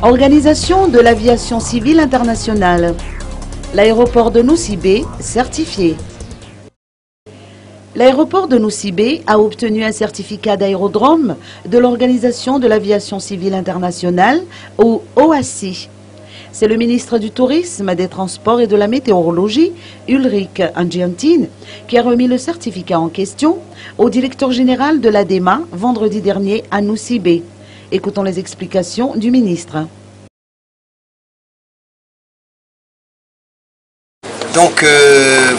Organisation de l'aviation civile internationale. L'aéroport de Nosy-Be certifié. L'aéroport de Nosy-Be a obtenu un certificat d'aérodrome de l'Organisation de l'aviation civile internationale, ou OACI. C'est le ministre du Tourisme, des Transports et de la Météorologie, Ulrich Angiantin, qui a remis le certificat en question au directeur général de l'ADEMA vendredi dernier à Nosy-Be. Écoutons les explications du ministre. Donc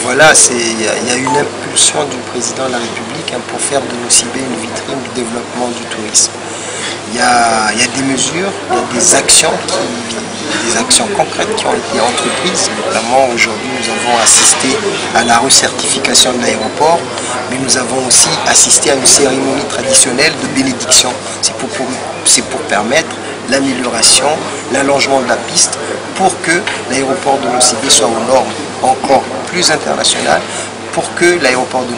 voilà, il y a une impulsion du président de la République pour faire de Nosy-Be une vitrine du développement du tourisme. Il y a des mesures, il y a des actions concrètes qui ont été entreprises. Notamment aujourd'hui nous avons assisté à la recertification de l'aéroport, mais nous avons aussi assisté à une cérémonie traditionnelle de bénédiction. C'est pour permettre l'amélioration, l'allongement de la piste pour que l'aéroport de Nosy-Be soit aux normes encore plus internationales, pour que l'aéroport de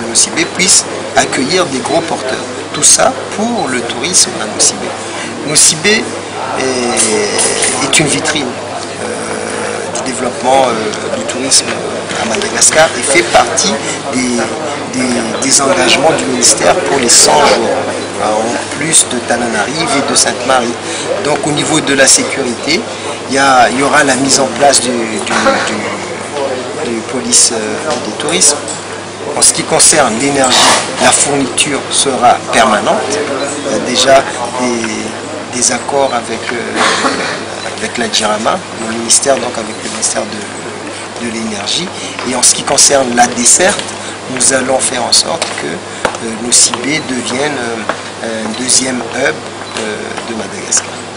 Nosy-Be puisse accueillir des gros porteurs. Tout ça pour le tourisme à Nosy-Be. Nosy-Be est une vitrine du développement du tourisme à Madagascar et fait partie des engagements du ministère pour les 100 jours, en plus de Tananarive et de Sainte-Marie. Donc au niveau de la sécurité, il y aura la mise en place du police du tourisme. En ce qui concerne l'énergie, la fourniture sera permanente. Il y a déjà des accords avec la DIRAMA, le ministère, donc avec le ministère de l'énergie. Et en ce qui concerne la desserte, nous allons faire en sorte que Nosy-Be devienne un deuxième hub de Madagascar.